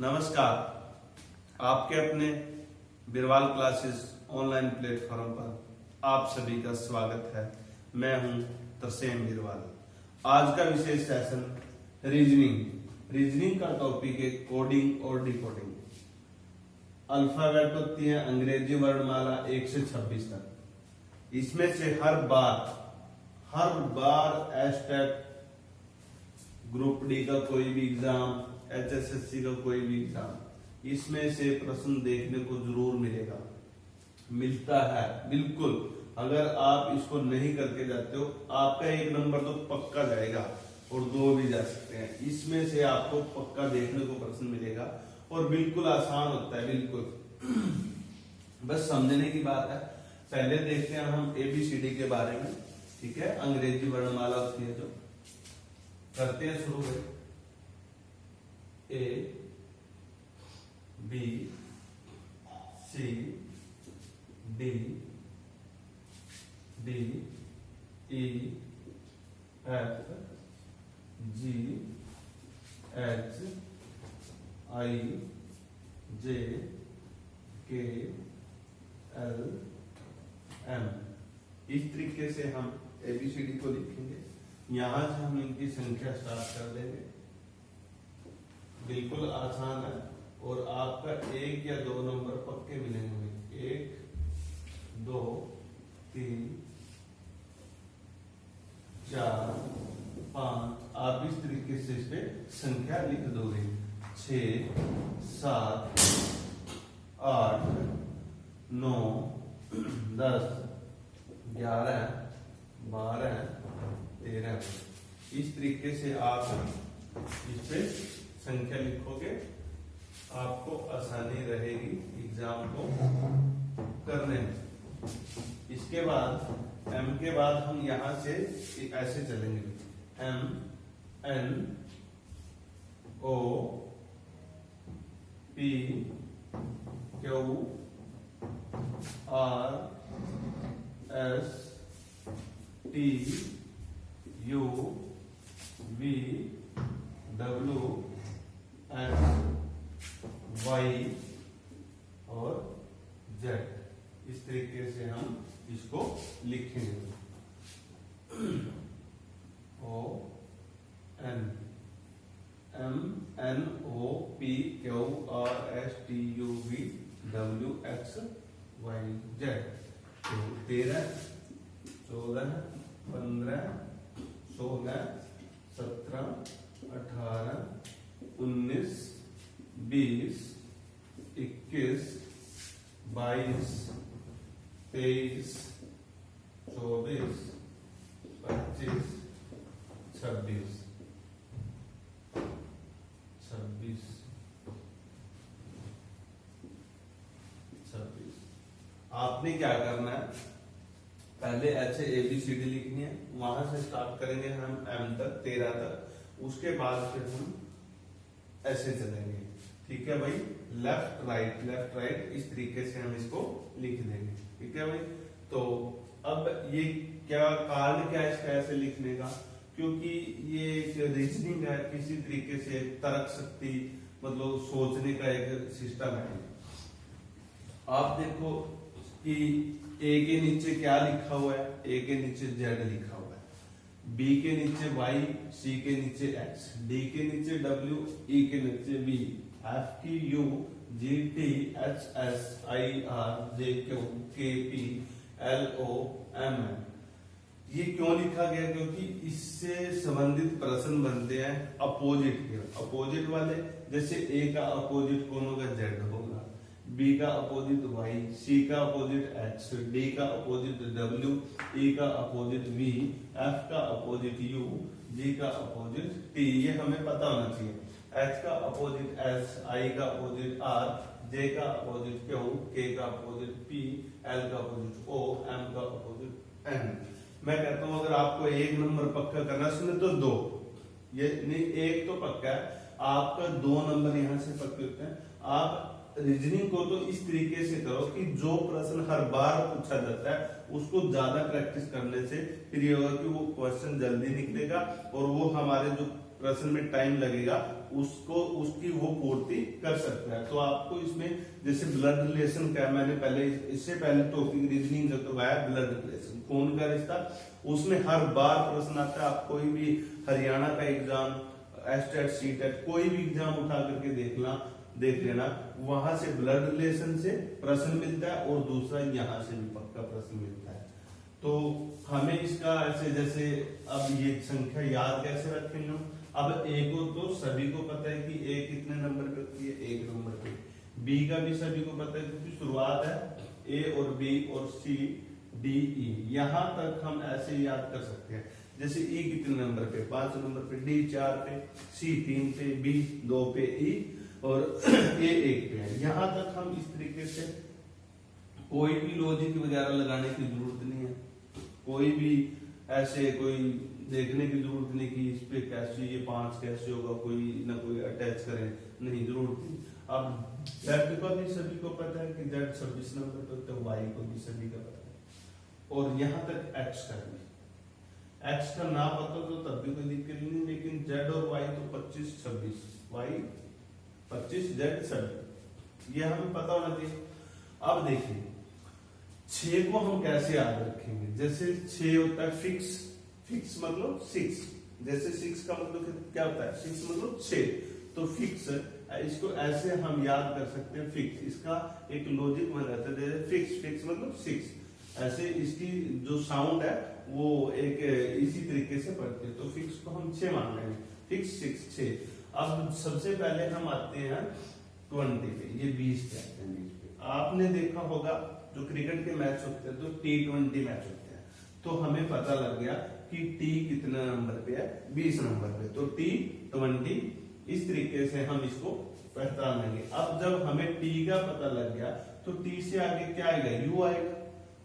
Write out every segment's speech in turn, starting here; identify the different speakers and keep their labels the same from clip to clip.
Speaker 1: नमस्कार, आपके अपने बिरवाल क्लासेस ऑनलाइन प्लेटफॉर्म पर आप सभी का स्वागत है। मैं हूं तरसेम बिरवाल। आज का विशेष सेशन रीजनिंग का टॉपिक है कोडिंग और डिकोडिंग। अल्फाबेट होती है अंग्रेजी वर्णमाला 1 से 26 तक। इसमें से हर बार एस्टेट, ग्रुप डी का कोई भी एग्जाम, HSSC का कोई भी एग्जाम, इसमें से प्रश्न देखने को जरूर मिलता है बिल्कुल। अगर आप इसको नहीं करके जाते हो, आपका 1 नंबर तो पक्का जाएगा और 2 भी जा सकते हैं। इसमें से आपको पक्का देखने को प्रश्न मिलेगा और बिल्कुल आसान होता है, बिल्कुल बस समझने की बात है। पहले देखते हैं हम ABCD के बारे में, ठीक है। अंग्रेजी वर्णमाला होती है जो, करते हैं शुरू में A B C D D E F G H I J K L M। इस तरीके से हम ABCD को लिखेंगे। यहां से हम इनकी संख्या स्टार्ट कर देंगे। बिल्कुल आसान है और आपका 1 या 2 नंबर पक्के मिलेंगे। 1 2 3 4 5। आप इस तरीके से इस पे संख्या लिख दोगे। 6 7 8 9 10 11 12 13। इस तरीके से आप इस पे संख्या लिखोगे, आपको आसानी रहेगी एग्जाम को करने में। इसके बाद M के बाद हम यहां से ऐसे चलेंगे। M N O P Q R S T U V W X Y और Z। इस तरीके से हम इसको लिखेंगे। O N M N O P Q R S T U V W X Y Z। तो 13 14 15 16 17 18 19 20 21 22 23 24 25 26 26। आपने क्या करना है, पहले ऐसे ABCD लिखनी है। वहां से स्टार्ट करेंगे हम M तक 13 तक। उसके बाद फिर हम ऐसे चलेंगे, ठीक है भाई। लेफ्ट राइट इस तरीके से हम इसको लिख देंगे, ठीक है भाई। तो अब ये क्या कारण क्या है इसका ऐसे लिखने का, क्योंकि ये एक रीजनिंग है, किसी तरीके से तर्क शक्ति मतलब सोचने का एक सिस्टम है। आप देखो कि A के नीचे क्या लिखा हुआ है, A के नीचे Z लिखा हुआ है, B के नीचे Y, C के नीचे X, D के नीचे W, E के नीचे V, F Q U G T H S I R J Q K P L O M N। ये क्यों लिखा गया, क्योंकि इससे संबंधित प्रश्न बनते हैं अपोजिट के। अपोजिट वाले जैसे A का अपोजिट कौन होगा, Z होगा, B का अपोजिट Y, C का अपोजिट X, D का अपोजिट W, E का अपोजिट V, F का अपोजिट U, G का अपोजिट T। ये हमें पता होना चाहिए। H का अपोजिट S, I का अपोजिट R, J का अपोजिट Q, K का अपोजिट P, L का अपोजिट O, M का अपोजिट N। मैं कहता हूं अगर आपको 1 नंबर पक्का करना है तो 2, ये नहीं 1 तो पक्का है, आपका 2 नंबर यहां से पक्के होते हैं। आप रीजनिंग को तो इस तरीके से करो कि जो प्रश्न हर बार पूछा जाता है उसको ज्यादा प्रैक्टिस करने से फिर ये होगा कि वो क्वेश्चन जल्दी निकलेगा और वो हमारे जो प्रश्न में टाइम लगेगा उसको उसकी वो पूर्ति कर सकता है। तो आपको इसमें जैसे ब्लड रिलेशन का मैंने पहले इससे पहले टॉपिक रीजनिंग जो करवाया ब्लड रिलेशन कौन का रिश्ता, उसमें हर बार प्रश्न आता है। आप कोई भी हरियाणा का एग्जाम, एस्टेट, सीटेट कोई भी एग्जाम उठा करके देख लेना, वहां से ब्लड रिलेशन से प्रश्न मिलता है और दूसरा यहाँ से भी पक्का प्रश्न मिलता है। तो हमें इसका ऐसे जैसे अब ये संख्या याद कैसे रखेंगे हम। अब ए को तो सभी को पता है कि ए कितने नंबर पे होती है, 1 नंबर पे। बी का भी सभी को पता है क्योंकि शुरुआत है ए और बी और सी डी ई, यहां तक हम ऐसे याद कर सकते हैं। जैसे ई कितने नंबर पे, 5 नंबर पे, डी 4 पे, सी 3 पे, बी 2 पे, ई और ए 1 पे है। यहां तक हम इस तरीके से कोई भी लॉजिक वगैरह लगाने की जरूरत नहीं है, कोई भी ऐसे कोई देखने की जरूरत नहीं कि इस पे कैसे ये 5 कैसे होगा, कोई ना कोई अटैच करें, नहीं जरूरत नहीं। अब जेड को भी सभी को पता है कि जेड 26 नंबर पे, तो वाई को भी सभी का पता है। और यहाँ तक एक्स का भी, एक्स का ना पता तो तब भी कोई दिक्कत नहीं, लेकिन जेड और वाई तो 25 26, वाई 25 जेड 26, ये हमें पता होना चाहिए। अब देखिए 6 को हम कैसे याद रखेंगे। जैसे 6 होता है फिक्स, फिक्स मतलब 6, जैसे 6 का मतलब क्या होता है, 6 मतलब 6, तो फिक्स इसको ऐसे हम याद कर सकते हैं फिक्स। इसका एक लॉजिक बन जाता है, जैसे फिक्स, फिक्स मतलब 6, ऐसे इसकी जो साउंड है वो एक इसी तरीके से पढ़ते हैं। तो फिक्स को हम 6 मान लेंगे, फिक्स 6 6। अब सबसे पहले हम आते हैं 20 पे, ये 20 पे आते हैं। 20 पे आपने देखा होगा जो क्रिकेट के मैच होते हैं तो T20 मैच होते हैं, तो हमें पता लग गया कि टी कितने नंबर पे है, 20 नंबर पे, तो T20 इस तरीके से हम इसको पहचान लेंगे। अब जब हमें टी का पता लग गया तो टी से आगे क्या आएगा, यू आएगा,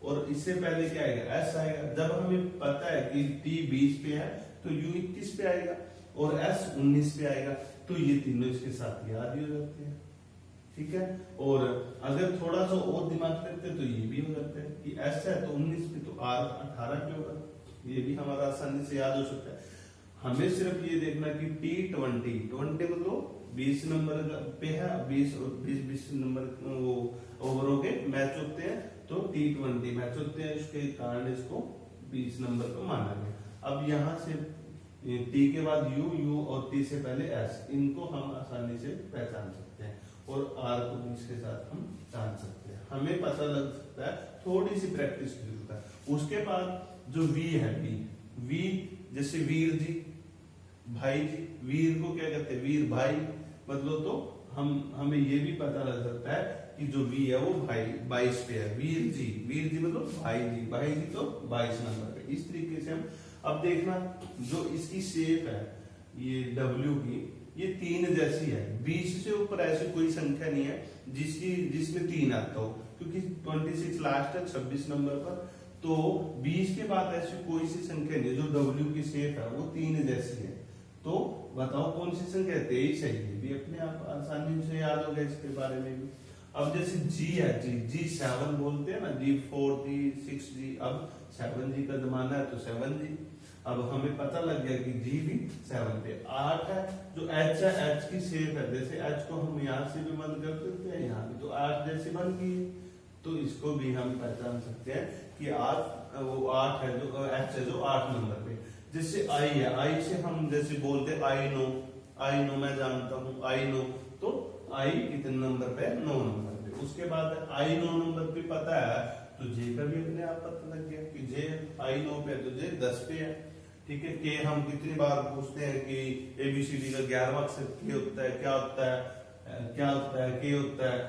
Speaker 1: और इससे पहले क्या आएगा, एस आएगा। जब हमें पता है कि टी 20 पे है तो यू 21 पे आएगा और एस 19 पे आएगा, तो ये तीनों इसके साथ याद ही हो जाते हैं, ठीक है। और अगर थोड़ा सा और दिमाग करते हैं तो ये भी हो जाता है कि एस है तो 19 पे, तो आर 18 पे होगा, ये भी हमारा आसानी से याद हो सकता है। हमें सिर्फ ये देखना कि T20 मतलब 20 नंबर पे है, 20 और 20 नंबर वो ओवरों के मैच होते हैं, तो T20 मैच होते हैं, इसके कारण इसको 20 नंबर को माना गया। अब यहाँ से टी के बाद यू, यू और टी से पहले एस, इनको हम आसानी से पहचान सकते हैं और आर को भी इसके साथ हम जान सकते हैं। हमें पता लग सकता है, थोड़ी सी प्रैक्टिस की जरूरत है। उसके बाद जो वी है, वी जैसे वीर जी, भाई जी, वीर को क्या कहते हैं, वीर भाई, मतलब तो हमें ये भी पता लग सकता है कि जो वी है वो भाई 22 पे है। वीर जी मतलब भाई जी, भाई जी तो 22 नंबर पे। इस तरीके से हम अब देखना जो इसकी शेप है ये डब्ल्यू की, ये 3 जैसी है। 20 से ऊपर ऐसी कोई संख्या नहीं है जिसमें 3 आता हो, क्योंकि 26 लास्ट है 26 नंबर पर, तो 20 के बाद ऐसी कोई सी संख्या नहीं जो डब्ल्यू की शेप है वो 3 जैसी है। तो बताओ कौन सी संख्या है, 23 है। ये भी अपने आप आसानी से याद होगा इसके बारे में भी। अब जैसे जी है, जी 7 बोलते हैं ना, G4 G 6 G, अब 7G का जमाना है तो 7G। अब हमें पता लग गया कि जी भी 7 पे। 8 है जो एच है, एच की शेप है, जैसे एच को हम यहाँ से भी बंद कर देते हैं, यहाँ भी तो 8 जैसे बन गई है, तो इसको भी हम पहचान सकते हैं कि 8 है जो एच है जो 8 नंबर पे। जैसे आई है, आई से हम जैसे बोलते हैं आई नो मैं जानता हूँ, आई नो, तो आई कितने नंबर पे, 9 नंबर पे। उसके बाद आई 9 नंबर पे पता है तो जे का भी अपने आप पता लग गया कि जे आई 9 पे है तो जे 10 पे है, ठीक है। के हम कितनी बार पूछते हैं कि एबीसीडी का 11वां अक्षर के होता है, क्या होता है, के होता है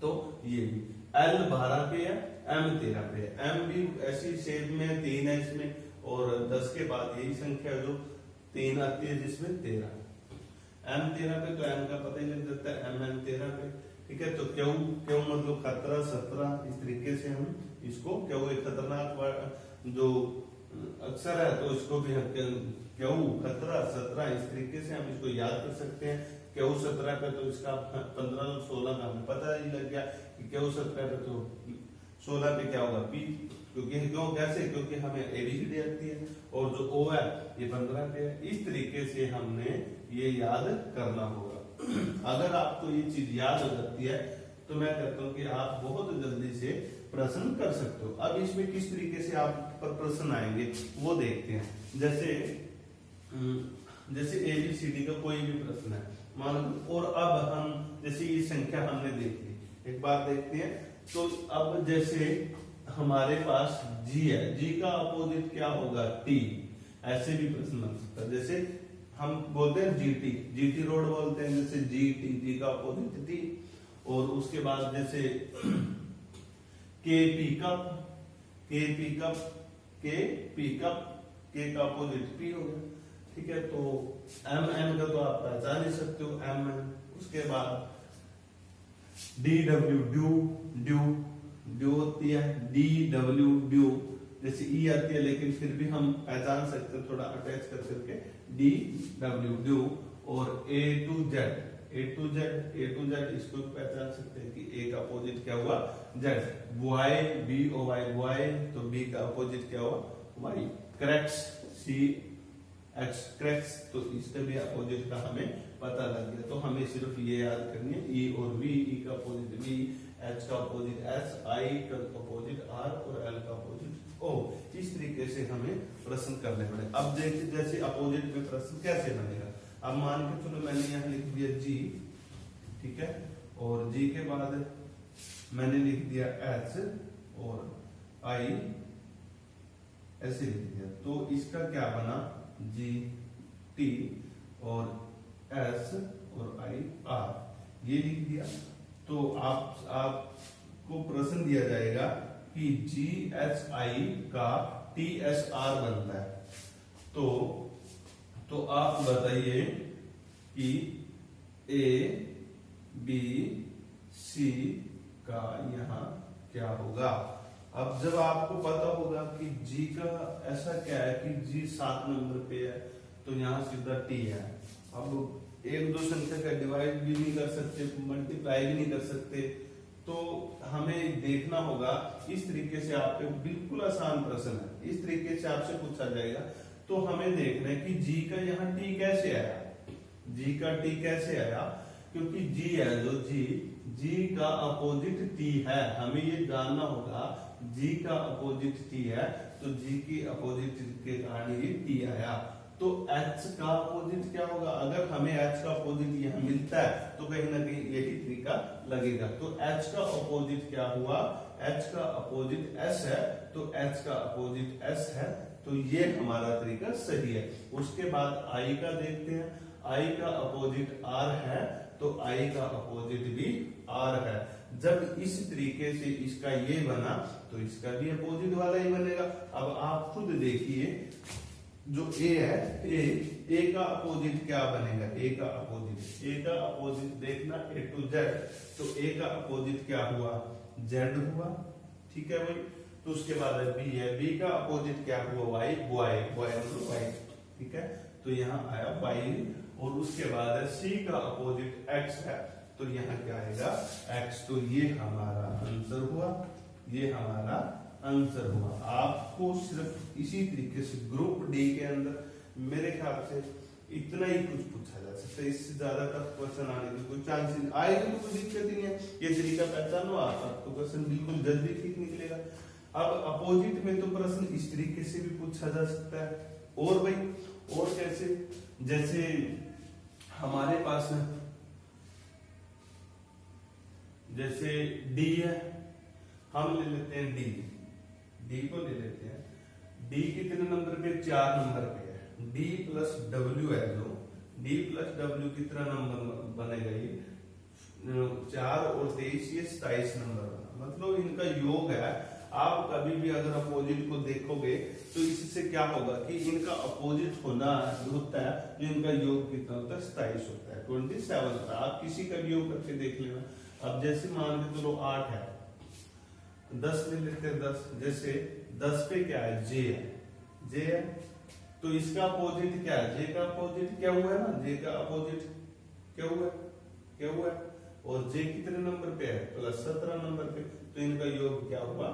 Speaker 1: तो ये भी एल 12 पे है, एम 13 पे है। एम भी ऐसी शेप में 3 है इसमें, और 10 के बाद यही संख्या जो 3 आती है जिसमें 13। एम 13 पे तो एम का पता ही लग जाता है, एम 13 पे, ठीक है। तो क्यों मतलब खतरा 17, इस तरीके से हम इसको, क्यों एक खतरनाक जो अक्षर है तो इसको भी क्यों खतरा 17, इस तरीके से हम इसको याद कर सकते हैं। क्यों 17 पे तो इसका 15 और 16 का हमें पता ही लग गया कि क्यों 17 पे तो 16 पे क्या होगा, पी, क्योंकि क्यों कैसे, क्योंकि हमें एबीसीडी आती है, और जो O है ये 15 पे है। इस तरीके से हमने ये याद करना होगा। अगर आपको ये चीज याद हो जाती है तो मैं कहता हूँ कि आप बहुत जल्दी से प्रश्न कर सकते हो। अब इसमें किस तरीके से आप पर प्रश्न आएंगे वो देखते हैं। जैसे ABCD का कोई भी प्रश्न है मान लो, और अब हम जैसे ये संख्या हमने देख ली, एक बार देखते हैं। तो अब जैसे हमारे पास G है, G का अपोजिट क्या होगा? T। ऐसे भी प्रश्न बन सकता है। जैसे हम बोलते हैं GT रोड बोलते हैं, जैसे G का अपोजिट T। और उसके बाद जैसे KP कप, K का अपोजिट P हो गया, ठीक है। तो MN का तो आप पहचान ही सकते हो, MN। उसके बाद DW ड्यू होती है, DW जैसे E आती है, लेकिन फिर भी हम पहचान सकते हैं थोड़ा अटैच कर करके, DW। और A to Z इसको भी पहचान सकते हैं कि A का अपोजिट क्या हुआ? Z। BOY तो B का अपोजिट क्या हुआ? Y। क्रैक्स तो इसका भी अपोजिट का हमें पता लग गया। तो हमें सिर्फ ये याद करनी है E और V, E का अपोजिट V, H का अपोजिट S, I का अपोजिट R और L का अपोजिट O। इस तरीके से हमें प्रश्न करने पड़े। अब देखिए जैसे अपोजिट में प्रश्न कैसे बनेगा। अब मान के चलो मैंने यहाँ लिख दिया G, ठीक है, और G के बाद मैंने लिख दिया H और I, ऐसे लिख दिया। तो इसका क्या बना? G T और S और I R, ये लिख दिया। तो आपको प्रश्न दिया जाएगा कि GHI का TSR बनता है। तो आप बताइए कि A B C का यहाँ क्या होगा। अब जब आपको पता होगा कि G का ऐसा क्या है कि G 7 नंबर पे है, तो यहाँ सीधा T है। अब एक दो संख्या का डिवाइड भी नहीं कर सकते, मल्टीप्लाई भी नहीं कर सकते, तो हमें देखना होगा। इस तरीके से आपके बिल्कुल आसान प्रश्न है, इस तरीके से आपसे पूछा जाएगा। तो हमें देखना है कि G का यहाँ T कैसे आया, G का T कैसे आया, क्योंकि G है जो G का अपोजिट T है। हमें ये जानना होगा G का अपोजिट T है, तो G की अपोजिट के कारण ये T आया। तो H का अपोजिट क्या होगा? अगर हमें H का अपोजिट यहाँ मिलता है तो कहीं ना कहीं यही तरीका लगेगा। तो H का अपोजिट क्या हुआ? H का अपोजिट S है, तो H का अपोजिट S है, तो ये हमारा तरीका सही है। उसके बाद I का देखते हैं, I का अपोजिट R है, तो I का अपोजिट भी R है। जब इस तरीके से इसका ये बना तो इसका भी अपोजिट वाला ही बनेगा। अब आप खुद देखिए, जो A है, A का अपोजिट क्या बनेगा? A का अपोजिट देखना A to Z, तो A का अपोजिट क्या हुआ? Z हुआ, ठीक है भाई। तो उसके बाद B है, B का अपोजिट क्या हुआ? Y, ठीक है। तो यहाँ आया Y। और उसके बाद C का अपोजिट X है, तो यहाँ क्या आएगा? X। तो ये हमारा आंसर हुआ, आपको सिर्फ इसी तरीके से ग्रुप डी के अंदर मेरे ख्याल से इतना ही कुछ पूछा जा सकता है। इससे ज्यादा टफ क्वेश्चन आने की कोई चांस नहीं आएगी, तो कोई दिक्कत ही नहीं है। ये तरीका पहचानो आपको क्वेश्चन बिल्कुल जल्दी ठीक निकलेगा। अब अपोजिट में तो प्रश्न इस तरीके से भी पूछा जा सकता है। और भाई और कैसे? जैसे हमारे पास जैसे D है, हम ले लेते हैं D को ले लेते हैं। D कितने नंबर पे? 4 नंबर पे है। D प्लस W है, जो D प्लस W कितना नंबर बनेगा? ये 4 और 23, ये 27 नंबर बना। मतलब इनका योग है। आप कभी भी अगर अपोजिट को देखोगे तो इससे क्या होगा कि इनका अपोजिट होना होता है, जो इनका योग कितना होता है? 27 होता है, 27 होता है। आप किसी का भी योग करके देख लेना। अब जैसे मान के चलो 8 है, 10 ले लेते हैं 10। जैसे 10 पे क्या है? J है, तो इसका अपोजिट क्या है? J का अपोजिट क्या हुआ है ना? J का अपोजिट क्या हुआ है? और J कितने नंबर पे है? प्लस 17 नंबर पे। तो इनका योग क्या हुआ?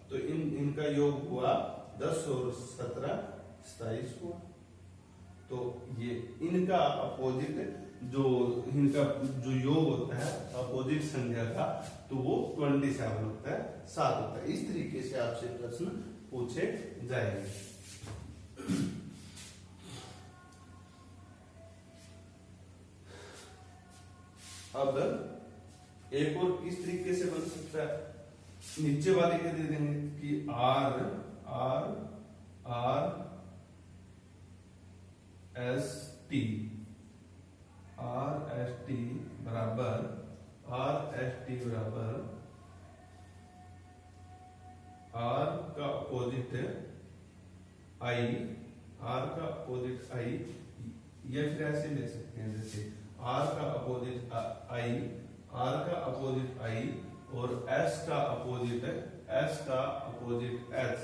Speaker 1: तो इनका योग हुआ 10 और 17 27 हुआ। तो ये इनका अपोजिट इनका जो योग होता है अपोजिट संख्या का, तो वो 27 होता है, 7 होता है। इस तरीके से आपसे प्रश्न पूछे जाएंगे। अब एक और किस तरीके से बन सकता है, नीचे वाले के दे देंगे कि आर एस टी बराबर आर का अपोजिट आई, या फिर ऐसे ले सकते हैं जैसे आर का अपोजिट आई और एस का अपोजिट एच,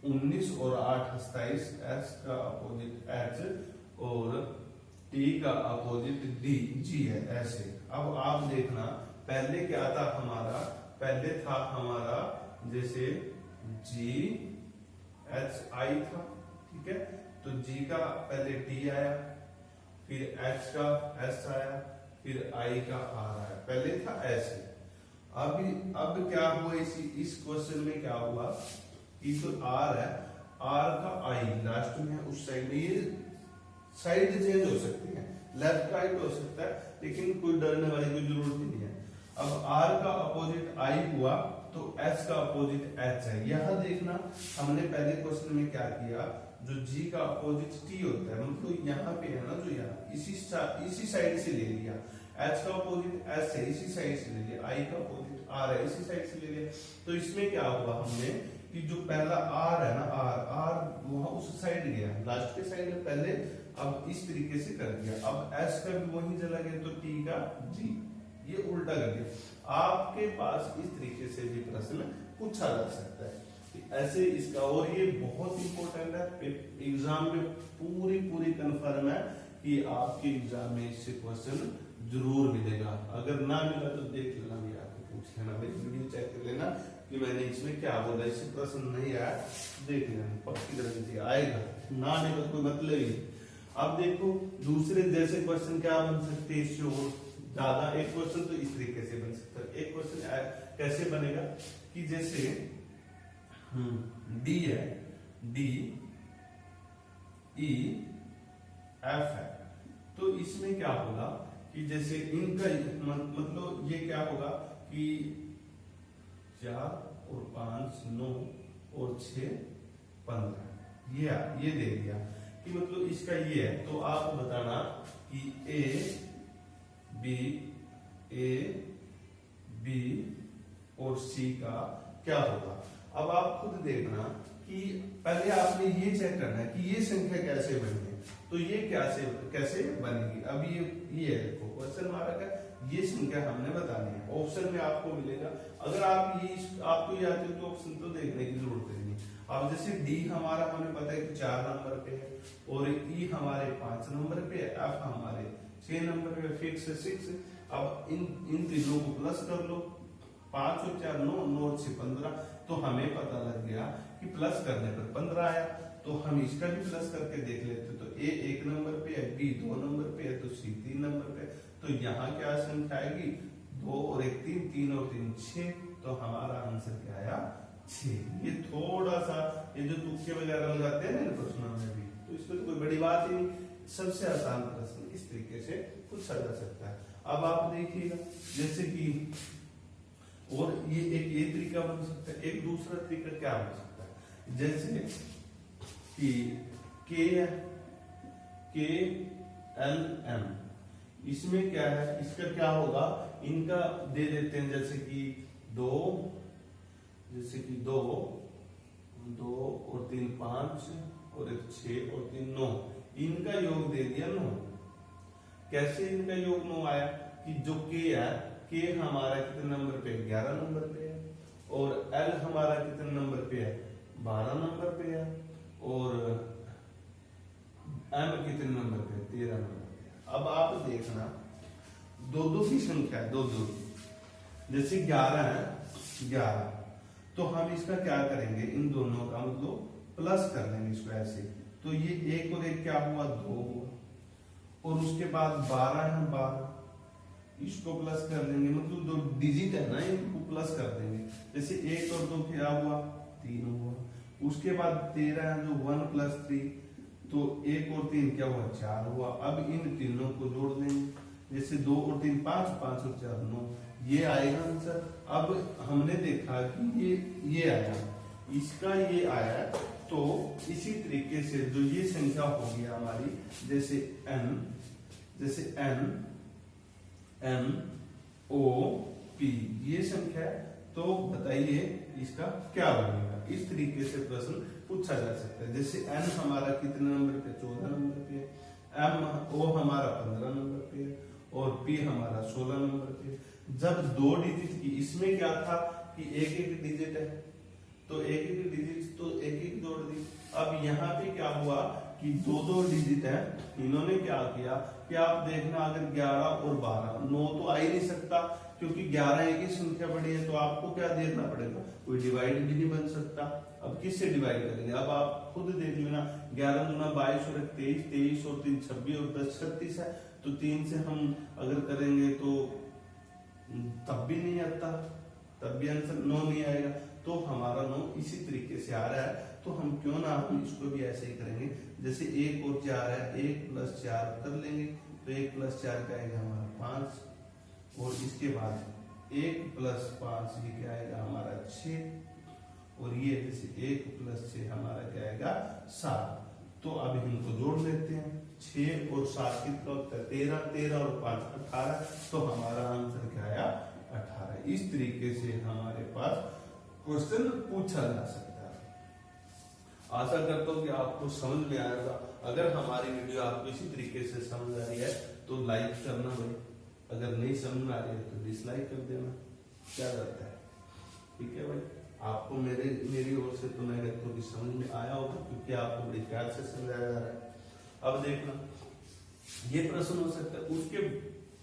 Speaker 1: 19 और 8 27, एस का अपोजिट एच और टी का अपोजिट डी जी है ऐसे। अब आप देखना पहले क्या था हमारा, पहले था हमारा जैसे जी एच आई था, ठीक है, तो जी का पहले टी आया, फिर एच का एस आया, फिर आई का आर आया, पहले था ऐसे। अब क्या हुआ इस क्वेश्चन में क्या हुआ कि तो आर है, आर का आई लास्ट में है उस साइड में, ये साइड चेंज हो सकती है, लेफ्ट राइट हो सकता है, लेकिन कोई डरने वाली कोई जरूरत नहीं है। अब आर का अपोजिट आई हुआ तो एस का अपोजिट एच है। यहां देखना हमने पहले क्वेश्चन में क्या किया, जो जी का अपोजिट टी होता है, मतलब यहाँ पे है ना, जो यहाँ इसी साइड से ले लिया, एच का अपोजिट एस है इसी साइड से ले लिया, आई का अपोजिट आर है इसी साइड से ले लिया। तो इसमें क्या हुआ हमने कि जो पहला आर है ना, आर वहां उस साइड गया, लास्ट के साइड में पहले, अब इस तरीके से कर दिया। अब एस का भी वहीं चला गया तो टी का जी, ये उल्टा कर दिया। आपके पास इस तरीके से भी प्रश्न पूछा जा सकता है कि ऐसे इसका, और ये बहुत इंपॉर्टेंट है एग्जाम में, पूरी कंफर्म है कि आपके एग्जाम में इससे क्वेश्चन जरूर मिलेगा। अगर ना मिला तो देख लेना, भी आपको पूछ लेना, मेरी वीडियो चेक कर लेना कि मैंने इसमें क्या बोला, इससे प्रश्न नहीं आया देख लेना, पक्की गारंटी आएगा, ना मिला कोई मतलब ही। अब देखो दूसरे जैसे क्वेश्चन क्या बन सकते हैं इससे और ज्यादा, एक क्वेश्चन तो इस तरीके से बन सकता है। एक क्वेश्चन कैसे बनेगा कि जैसे डी है, डी ई एफ है, तो इसमें क्या होगा कि जैसे इनका मतलब ये क्या होगा कि 4 और 5 9 और 6 15, ये दे दिया कि मतलब इसका ये है। तो आप बताना कि ए बी और सी का क्या होगा। अब आप खुद देखना कि पहले आपने ये चेक करना है कि ये संख्या कैसे बनी है, तो ये कैसे बनेगी। अब ये है, देखो क्वेश्चन मार्क है, ये संख्या हमने बतानी है, ऑप्शन में आपको मिलेगा। अगर आप ये आपको याद है तो ऑप्शन तो देखने की जरूरत नहीं। अब जैसे डी हमारा हमें पता है कि 4 नंबर पे है, और ई हमारे 5 नंबर पे है, एफ हमारे 6 नंबर पे, फिक्स 6। अब इन तीनों को प्लस कर लो, 5 और 4 9, 9 और 6 15, तो हमें पता लग गया कि प्लस करने पर 15 आया। तो हम इसका भी प्लस करके देख लेते, तो ए 1 नंबर पे है, बी 2 नंबर पे है, तो सी 3 नंबर पे। तो यहाँ क्या संख्या आएगी, 2 और 1 3, 3 और 3 6, तो हमारा आंसर क्या आया 6। ये थोड़ा सा ये जो तुक्के वगैरह लगाते हैं ना प्रश्नों में भी, तो इसमें तो कोई बड़ी बात ही नहीं, सबसे आसान प्रश्न इस तरीके से पूछा जा सकता है। अब आप देखिएगा जैसे कि, और ये एक तरीका बन सकता है, एक दूसरा तरीका क्या बन सकता है, जैसे कि के एल एम, इसमें क्या है, इसका क्या होगा, इनका दे देते हैं जैसे कि 2 और 3 5 और 1 6 और 3 9, इनका योग दे दिया 9। कैसे इनका योग 9 आया कि जो के है, के हमारा कितने नंबर पे, 11 नंबर पे है, और एल हमारा कितने नंबर पे है, 12 नंबर पे है, और एम कितने नंबर पे, 13 नंबर पे। अब आप देखना 2 की संख्या है, 2 जैसे 11 है, 11, तो हम इसका क्या करेंगे, इन दोनों का मतलब प्लस कर लेंगे इसको ऐसे, तो ये 1 और 1 क्या हुआ 2 हुआ, और उसके बाद 12 है 12, इसको प्लस कर लेंगे, मतलब जो डिजिट है ना इनको प्लस कर देंगे, जैसे 1 और 2 क्या हुआ 3 हुआ, उसके बाद 13 है जो 1 + 3, तो 1 और 3 क्या हुआ 4 हुआ। अब इन तीनों को जोड़ देंगे, जैसे 2 और 3 5, 5 और 4 9, ये आएगा आंसर। अब हमने देखा कि ये आया, इसका ये आया, तो इसी तरीके से जो ये संख्या होगी हमारी, जैसे n O P ये संख्या है, तो बताइए इसका क्या बनेगा। इस तरीके से प्रश्न पूछा जा सकता है। जैसे n हमारा कितने नंबर पे 14 नंबर पे, O हमारा 15 नंबर पे, और P हमारा 16 नंबर पे। जब 2 डिजिट की, इसमें क्या था कि एक डिजिट है, तो एक डिजिट तो एक जोड़ दी। अब यहाँ पे क्या हुआ कि 2 डिजिट है, इन्होंने क्या किया कि आप देखना, अगर 11 और 12, 9 तो आ ही नहीं सकता, क्योंकि 11 एक ही संख्या बड़ी है, तो आपको क्या देखना पड़ेगा, कोई डिवाइड भी नहीं बन सकता। अब किससे डिवाइड करेंगे, अब आप खुद देख लेना, 11 दूना 22 और 23, 23 और 3 26 और 10 36 है, तो 3 से हम अगर करेंगे तो तब भी नहीं आता, तब भी आंसर 9 नहीं आएगा। तो हमारा 9 इसी तरीके से आ रहा है, तो हम क्यों ना हम इसको भी ऐसे ही करेंगे, जैसे 1 और 4 है, 1 + 4 कर लेंगे, तो 1 + 4 क्या आएगा हमारा 5, और इसके बाद 1 + 5 ये क्या आएगा हमारा 6, और ये जैसे 1 + 6 हमारा क्या आएगा 7। तो अब इनको जोड़ लेते हैं, 6 और 7 कितना होता है 13, 13 और 5 18, तो हमारा आंसर क्या आया 18। इस तरीके से हमारे पास क्वेश्चन पूछा जा सकता है। आशा करता हूँ कि आपको समझ में आएगा। अगर हमारी वीडियो आपको इसी तरीके से समझ आ रही है तो लाइक करना भाई, अगर नहीं समझ में आ रही है तो डिसलाइक कर देना, क्या जाता है, ठीक है भाई। आपको मेरी ओर से तो मैं कहता हूँ कि समझ में आया होगा, क्योंकि आपको बड़ी प्यार से समझाया जा रहा है। अब देखना, ये प्रश्न हो सकता है।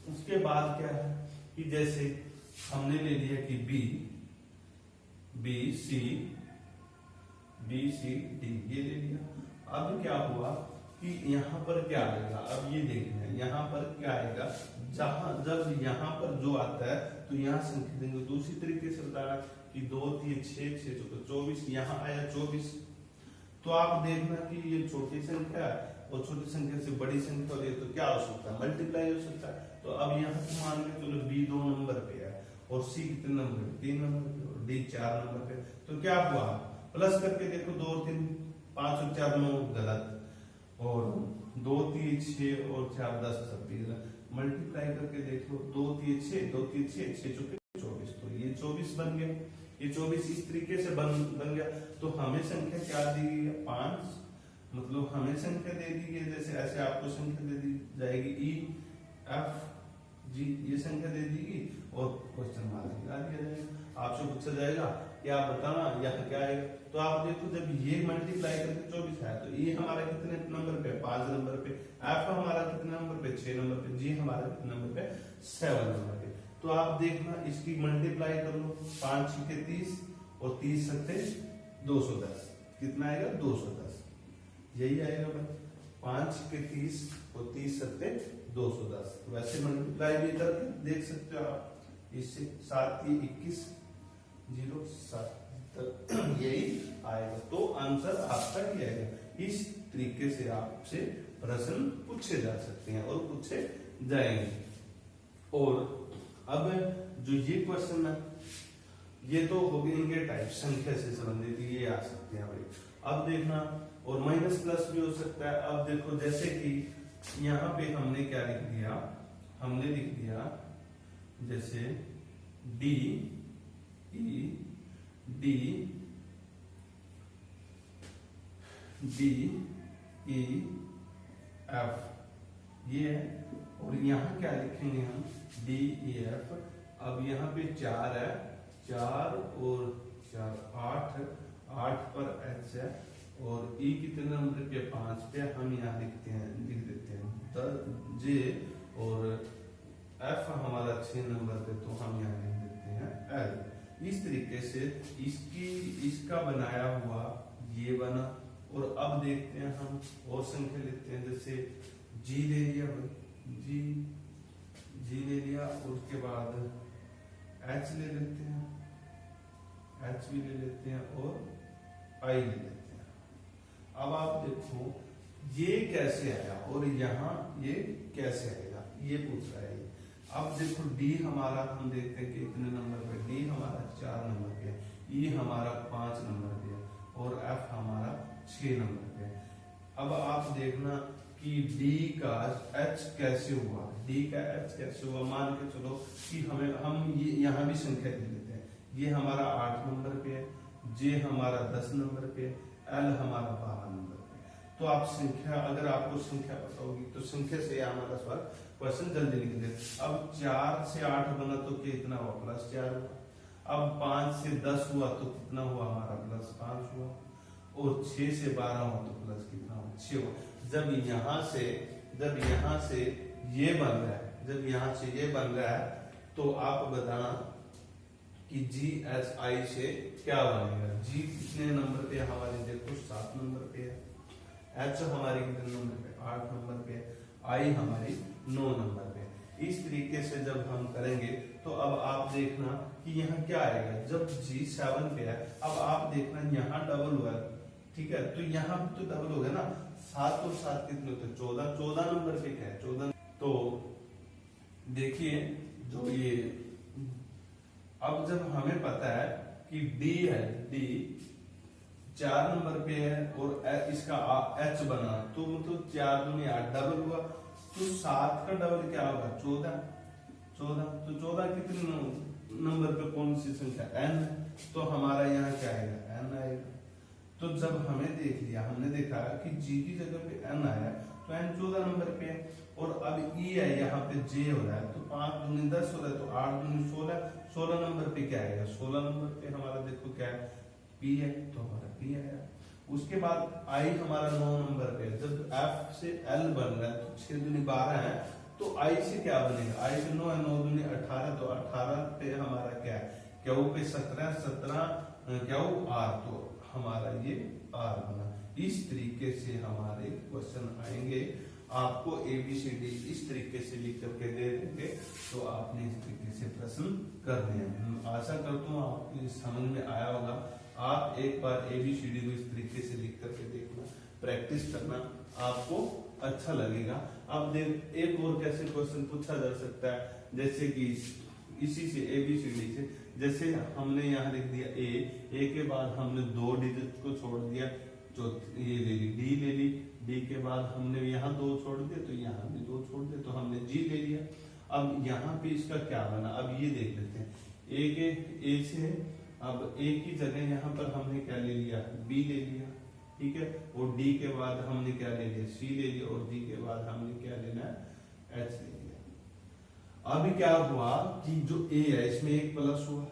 Speaker 1: उसके बाद क्या है कि जैसे हमने ले लिया कि B C D ये ले लिया। अब क्या हुआ कि यहाँ पर क्या आएगा, अब ये देखना है यहाँ पर क्या आएगा, जब यहाँ पर जो आता है तो यहाँ संख्या देंगे। दूसरी तरीके से बताना कि 2 3 6 6 24, यहाँ आया 24। तो आप देखना कि ये छोटी संख्या है और छोटी संख्या से बड़ी संख्या हो रही है, तो क्या हो सकता है मल्टीप्लाई हो सकता है। तो अब यहाँ से मान के चलो B 2 नंबर पे है, और C कितने नंबर पे 3 नंबर पे, और D 4 नंबर पे। तो क्या हुआ, प्लस करके देखो 2 और 3 5 और 4 9 गलत, और 2 3 6 और 4 10 26 मल्टीप्लाई करके देखो, 2 3 6 2 3 6 6 24, तो ये 24 बन गया। ये 24 इस तरीके से बन गया। तो हमें संख्या क्या दी गई है 5, मतलब हमें संख्या दे दी गई, जैसे ऐसे आपको संख्या दे दी जाएगी E F G, ये संख्या दे दी और क्वेश्चन मार्क लगा दिया जाएगा। आपसे पूछा जाएगा कि आप बताना यहाँ क्या आएगा, तो आप देखो जब ये मल्टीप्लाई करके 24 है, तो E हमारा कितने नंबर पे 5 नंबर पे, F हमारा कितने नंबर पे 6 नंबर पे, G हमारा कितने नंबर पे 7 नंबर पे। तो आप देखना इसकी मल्टीप्लाई कर लो, 5 6 30 और 30 7 210, कितना आएगा 210, यही आएगा भाई। 5 6 30 और 30 7 210। वैसे मल्टीप्लाई भी करके देख सकते हो आप, इससे 7 21 0 7 यही आएगा। तो आंसर आपका ही आएगा। इस तरीके से आपसे प्रश्न पूछे जा सकते हैं और पूछे जाएंगे। और अब जो ये क्वेश्चन है ये तो हो गए इनके टाइप, संख्या से संबंधित ये आ सकते हैं भाई। अब देखना, और माइनस प्लस भी हो सकता है। अब देखो जैसे कि यहाँ पे हमने क्या लिख दिया, हमने लिख दिया जैसे D E D D E F ये है, और यहाँ क्या लिखेंगे हम D E F। अब यहाँ पे 4 है, 4 और 4 8 पर H है, और E कितने नंबर पे 5 पे, हम यहाँ लिख देते हैं J, और F हमारा 6 नंबर पे, तो हम यहाँ लिख देते हैं L। इस तरीके से इसका बनाया हुआ ये बना, और अब देखते हैं हम और संख्या लेते हैं, जैसे जी ले लिया भाई, जी ले लिया, और उसके बाद एच ले लेते हैं, एच भी ले लेते हैं, और आई ले लेते हैं। अब आप देखो ये कैसे आया और यहाँ ये कैसे आएगा, ये पूछ रहा है। अब देखो डी हमारा हम देखते हैं कि कितने नंबर पे, डी हमारा 4 नंबर पे, ई हमारा 5 नंबर पे, और एफ हमारा 6 नंबर पे। अब आप देखना कि डी का एच कैसे हुआ, डी का एच कैसे हुआ। मान के चलो कि हम ये यहाँ भी संख्या दे लेते हैं, ये हमारा 8 नंबर पे है, जे हमारा 10 नंबर पे, एल हमारा 12 नंबर पे। तो आप संख्या, अगर आपको संख्या पता होगी तो संख्या से हमारा सवाल क्वेश्चन जल्दी लिख दे। अब 4 से 8 बना तो कितना हुआ, +4 हुआ। अब 5 से 10 हुआ तो कितना हुआ हमारा, +5 हुआ। और 6 से 12 हुआ तो प्लस कितना हुआ, 6 हुआ। जब यहाँ से ये बन रहा है, जब यहाँ से ये बन रहा है, तो आप बताना कि जी एच आई से क्या बनेगा। जी कितने नंबर पे हमारे, देखो 7 नंबर पे है, एच हमारी कितने नंबर पे, 8 नंबर पे, आई हमारी 9 नंबर पे। इस तरीके से जब हम करेंगे तो अब आप देखना कि यहाँ क्या आएगा। जब जी 7 पे है, अब आप देखना यहाँ डबल हुआ है, ठीक है, तो यहाँ भी तो डबल हो गया ना। 7 और 7 कितने होते, 14 नंबर पे क्या है, 14। तो देखिए जो ये, अब जब हमें पता है कि डी है, डी 4 नंबर पे है और इसका एच बना, तो मतलब 4 दूनी 8 डबल हुआ, तो 7 का डबल क्या होगा, 14। तो 14 कितने नंबर पे कौन सी संख्या, एन। तो हमारा यहाँ क्या आएगा, एन आएगा। तो जब हमें देख लिया, हमने देखा कि जी की जगह पे एन आया, तो एन 14 नंबर पे है। और अब ई है, यहाँ पे जे हो रहा है, तो 5 दूनी 10 हो रहा है, तो 8 दूनी 16, 16 नंबर पे क्या आएगा, 16 नंबर पे हमारा देखो क्या है, पी है, तो हमारा पी आया। उसके बाद आई हमारा 9 नंबर पे, जब एफ से एल बन रहा है, तो 6 दूनी 12 है, तो आई से क्या बनेगा, आई से 9 है, 9 दूनी 18, तो 18 पे हमारा क्या है, क्यू पे 17, 17 क्यू आर, तो हमारा ये आर बना। इस तरीके से हमारे क्वेश्चन आएंगे। आपको ABCD इस तरीके से लिख करके दे देंगे, तो आपने इस तरीके से प्रश्न करने हैं। आशा करता हूँ आपको समझ में आया होगा। आप एक बार ABCD को इस तरीके से लिख करके देखना, प्रैक्टिस करना, आपको अच्छा लगेगा। अब देख एक और कैसे क्वेश्चन पूछा जा सकता है, जैसे कि इसी से ABCD से, जैसे हमने यहाँ लिख दिया ए के बाद हमने 2 डिजिट को छोड़ दिया, जो ये ले ली, डी ले ली, डी के बाद हमने यहाँ 2 छोड़ दिए, तो यहाँ भी 2 छोड़ दिए, तो हमने जी ले लिया। अब यहाँ पे इसका क्या बना, अब ये देख लेते हैं। ए से अब ए की जगह यहाँ पर हमने क्या ले लिया, बी ले लिया, ठीक है, और डी के बाद हमने क्या ले लिया, सी ले लिया, और डी के बाद हमने क्या लेना है, एच ले लिया। अभी क्या हुआ कि जो ए है इसमें 1 प्लस हुआ,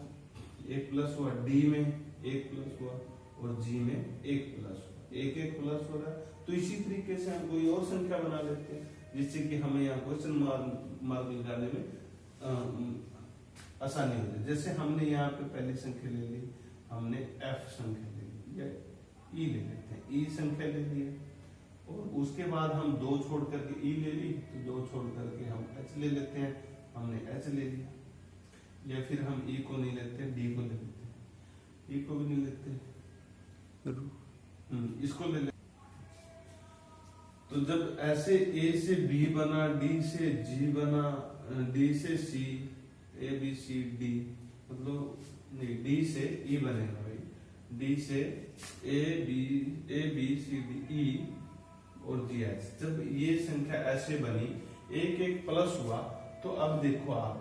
Speaker 1: 1 प्लस हुआ, डी में 1 प्लस हुआ, और जी में 1 प्लस हुआ, 1 प्लस हो रहा है। तो इसी तरीके से हम कोई और संख्या बना लेते हैं, जिससे कि हमें यहाँ क्वेश्चन मार्क लगाने में आसानी हो जाए। जैसे हमने यहाँ पे पहली संख्या ले ली, हमने एफ संख्या ले ली, या ई ले लेते हैं, ई संख्या ले ली, और उसके बाद हम 2 छोड़ करके ई ले ली, तो 2 छोड़ करके हम एच ले लेते हैं, हमने एच ले लिया। या फिर हम ई को नहीं लेते, डी को ले लेते हैं, ई को भी नहीं लेते, इसको ले लेते। तो जब ऐसे ए से बी बना, डी से जी बना, डी से सी, ए बी सी डी, मतलब नहीं, डी से ई बनेगा भाई, डी से A B C D E और जी एच। जब ये संख्या ऐसे बनी, 1 प्लस हुआ, तो अब देखो आप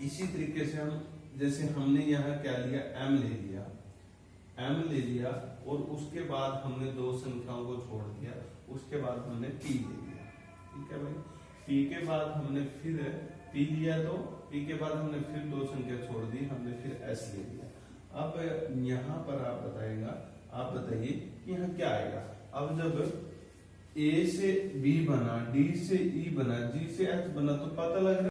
Speaker 1: इसी तरीके से हम, जैसे हमने यहाँ क्या लिया, एम ले लिया, और उसके बाद हमने 2 संख्याओं को छोड़ दिया, उसके बाद हमने पी ले लिया, ठीक है भाई। पी के बाद हमने फिर पी लिया, तो पी के बाद हमने फिर 2 संख्या छोड़ दी, हमने फिर एस ले लिया। अब यहाँ पर आप बताइए कि यहाँ क्या आएगा। अब जब ए से बी बना, डी से ई बना, जी से एच बना, तो पता लग रहा है